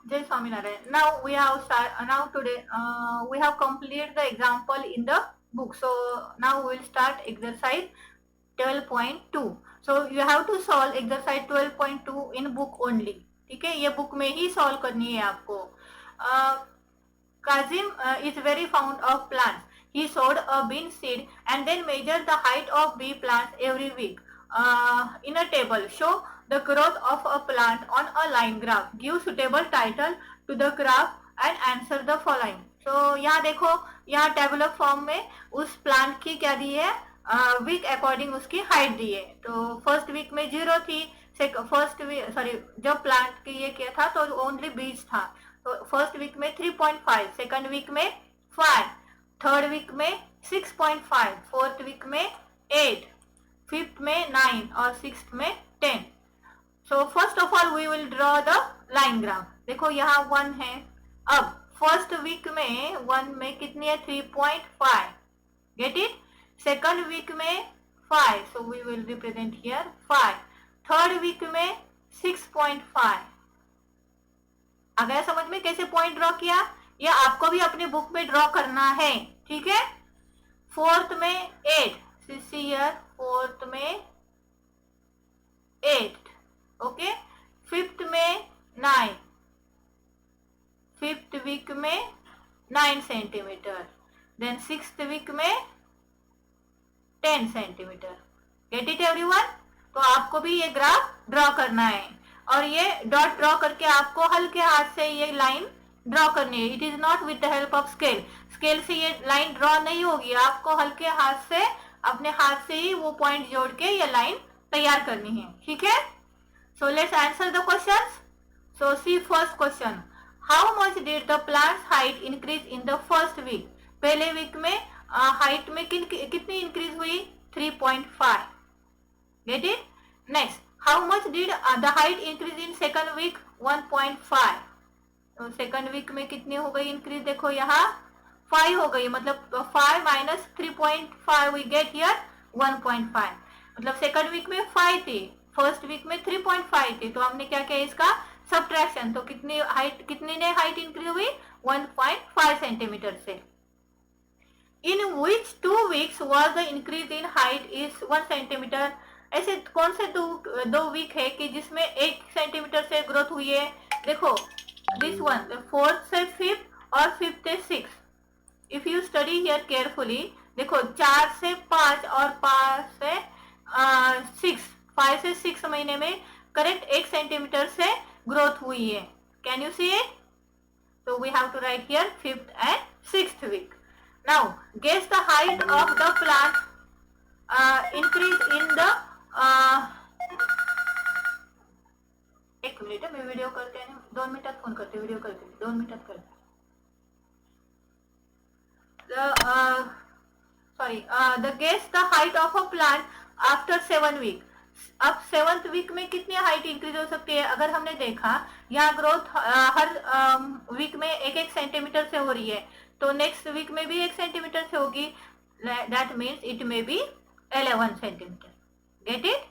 Jai Swaminarayan. Now today we have completed the example in the book. So now we will start exercise 12.2. So you have to solve exercise 12.2 in book only. ठीक है, ये book में ही solve करनी है आपको. Kazim is very fond of plants. He sowed a bean seed and then measured the height of bee plants every week. In a table, show the growth of a plant on a line graph. Give suitable title to the graph and answer the following. So यहाँ देखो, यहाँ tabular form में उस plant की क्या दी है, week according उसकी height दी है. तो फर्स्ट वीक में 0 थी, जब प्लांट की ये किया था तो ओनली बीज था. तो फर्स्ट वीक में 3.5, सेकंड वीक में 5, थर्ड वीक में 6.5, फोर्थ वीक में 8, फिफ्थ में 9 और सिक्स्थ में 10. So first of all we will draw the line graph. देखो यहाँ 1 है. अब फर्स्ट वीक में 1 में कितनी है, 3.5. Get it. सेकंड वीक में 5, so we will represent here 5. Third week में 6.5. आ गया समझ में कैसे पॉइंट ड्रॉ किया? ये आपको भी अपने बुक में ड्रॉ करना है, ठीक है. फोर्थ में 8, फोर्थ में 8. ओके. फिफ्थ में 9, फिफ्थ वीक में 9 सेंटीमीटर. देन सिक्स्थ वीक में 10 सेंटीमीटर. Get it everyone? तो आपको भी ये ग्राफ ड्रॉ करना है और ये डॉट ड्रॉ करके आपको हल्के हाथ से ये लाइन ड्रॉ करनी है. It is not with the help of scale. Scale से ये लाइन ड्रॉ नहीं होगी, आपको हल्के हाथ से अपने हाथ से ही वो पॉइंट जोड़ के ये लाइन तैयार करनी है, ठीक है. So let's answer the questions. So see first question. How much did the plants height increase in the first week? पहले वीक में हाइट में कितनी इंक्रीज हुई? 3.5. Get it. Next, how much did the height increase in second week? 1.5. तो second week में कितनी हो गई इंक्रीज? देखो यहाँ 5 हो गई, मतलब 5 माइनस 3.5 वी गेट हियर 1.5. मतलब सेकंड वीक में 5 थी, फर्स्ट वीक में 3.5 थी, तो हमने क्या किया इसका सब्ट्रैक्शन. तो कितनी ने हाइट इंक्रीज हुई? 1.5 सेंटीमीटर से. इन which 2 weeks was the increase in height is 1 centimetre? ऐसे कौन से दो वीक है कि जिसमें 1 सेंटीमीटर से ग्रोथ हुई है? देखो दिस वन, फोर्थ से फिफ्थ और फिफ्थ से 6. If you study here carefully, देखो 4 से 5 और 5 से 6, 5 से 6 महीने में करेक्ट 1 सेंटीमीटर से ग्रोथ हुई है. Can you see it? तो we have to write here fifth and sixth week. Now guess the height of the plant increase in the एक मिनट, मैं वीडियो करते हैं 2 मिनट फोन करते, वीडियो करते 2 मिनट करते. The guess the height of a plant after 7 week. अब 7th week में कितनी हाइट इंक्रीज हो सकती है? अगर हमने देखा यहाँ ग्रोथ हर वीक में 1-1 सेंटीमीटर से हो रही है, तो नेक्स्ट वीक में भी 1 सेंटीमीटर से होगी. That means it may be 11 centimetre. Get it?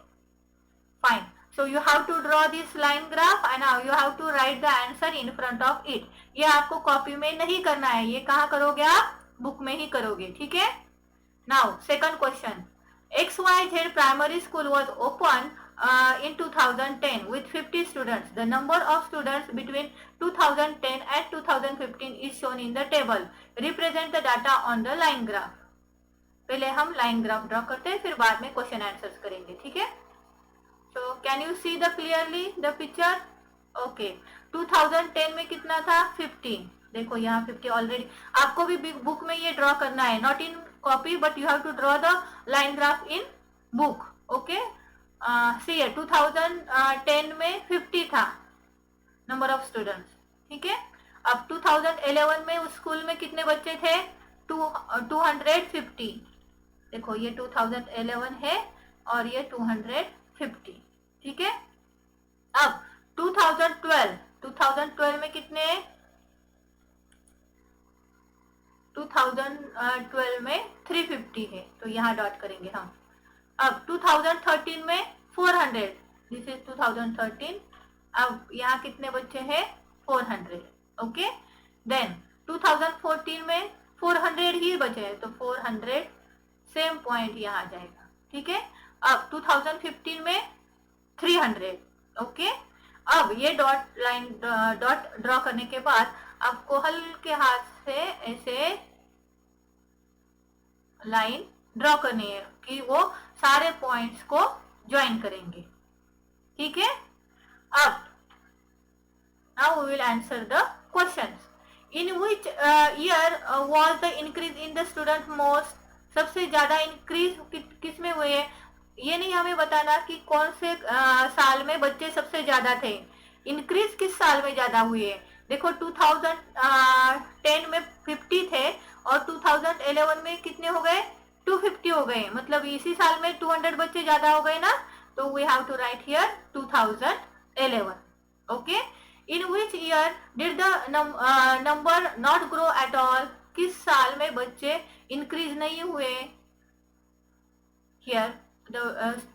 Fine. So you have to draw this line graph and now you have to write the answer in front of it. ये आपको copy में नहीं करना है, ये कहाँ करोगे आप? बुक में ही करोगे, ठीक है. Now second question. XYZ primary school was opened in 2010 with 50 students. The number of students between 2010 and 2015 is shown in the table. Represent the data on the line graph. पहले हम लाइन ग्राफ ड्रॉ करते हैं, फिर बाद में question answers करेंगे, ठीक है. So can you see the clearly the picture? Okay. 2010 में कितना था? 15. देखो यहाँ 50 ऑलरेडी. आपको भी बुक में ये ड्रॉ करना है, not in copy, but you have to draw the line graph in book. Okay. See 2010 में 50 था नंबर ऑफ स्टूडेंट्स, ठीक है. अब 2011 में उस स्कूल में कितने बच्चे थे? 250. देखो ये 2011 है और ये 250, ठीक है. अब 2012 में कितने? 2012 में 350 है, तो यहाँ डॉट करेंगे हम. अब 2013 में 400, दिस इज 2013. अब यहाँ कितने बच्चे हैं? 400. ओके, देन 2014 में 400 ही बचे हैं, तो 400 सेम पॉइंट यहाँ आ जाएगा. ठीक है, अब 2015 में 300. ओके, अब ये डॉट लाइन डॉट ड्रॉ करने के बाद आपको हल्के हाथ से ऐसे लाइन ड्रॉ करनी है कि वो सारे पॉइंट्स को ज्वाइन करेंगे. ठीक है, अब now we will answer the questions. In which year was the increase in the student most? सबसे ज्यादा इंक्रीज किस में हुए है, ये नहीं हमें बताना कि कौन से साल में बच्चे सबसे ज्यादा थे. इंक्रीज किस साल में ज्यादा हुए है. देखो 2010 में 50 थे और 2011 में कितने हो गए, 250 हो गए. मतलब इसी साल में 200 बच्चे ज्यादा हो गए ना. तो we have to write here 2011. Okay, in which year did the number not grow at all. किस साल में बच्चे इंक्रीज नहीं हुए. Here the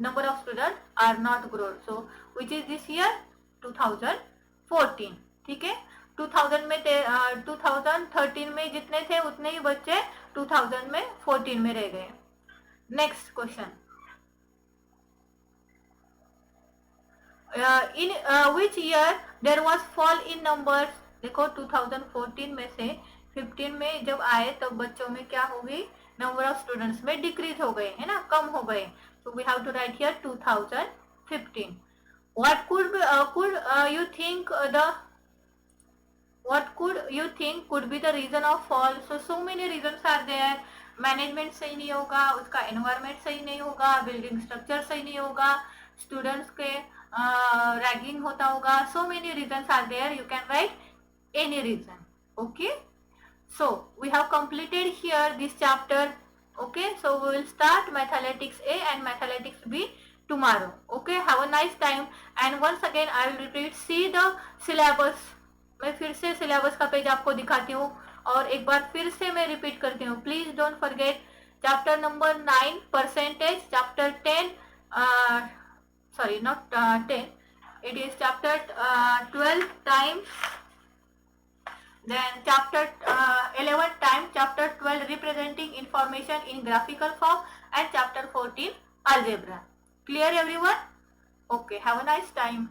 number of student are not grow, so which is this year 2014. ठीक है, 2000 में 2013 में जितने थे उतने ही बच्चे 2014 में रह गए. Next question, in which year there was fall in numbers. देखो 2014 में से 15 में जब आए तब बच्चों में क्या हो गई, नंबर ऑफ स्टूडेंट्स में डिक्रीज हो गए, है ना, कम हो गए. So we have to write here 2015. what could you think the what could you think could be the reason of fall. so many reasons are there. Management सही नहीं होगा, उसका एनवायरमेंट सही नहीं होगा, बिल्डिंग स्ट्रक्चर सही नहीं होगा, स्टूडेंट्स के रैगिंग होता होगा. So many reasons are there, you can write any reason. Okay, so we have completed here this chapter. Okay, so we will start mathematics A and mathematics B tomorrow. Okay, have a nice time and once again I will repeat, see the syllabus. मैं फिर से syllabus का page आपको दिखाती हूँ और एक बार फिर से मैं रिपीट करती हूँ. Please don't forget chapter number 9 percentage, chapter 10 sorry not 10, it is chapter 12 time, then chapter 11 time, chapter 12 representing information in graphical form, and chapter 14 algebra. Clear everyone? Okay, have a nice time.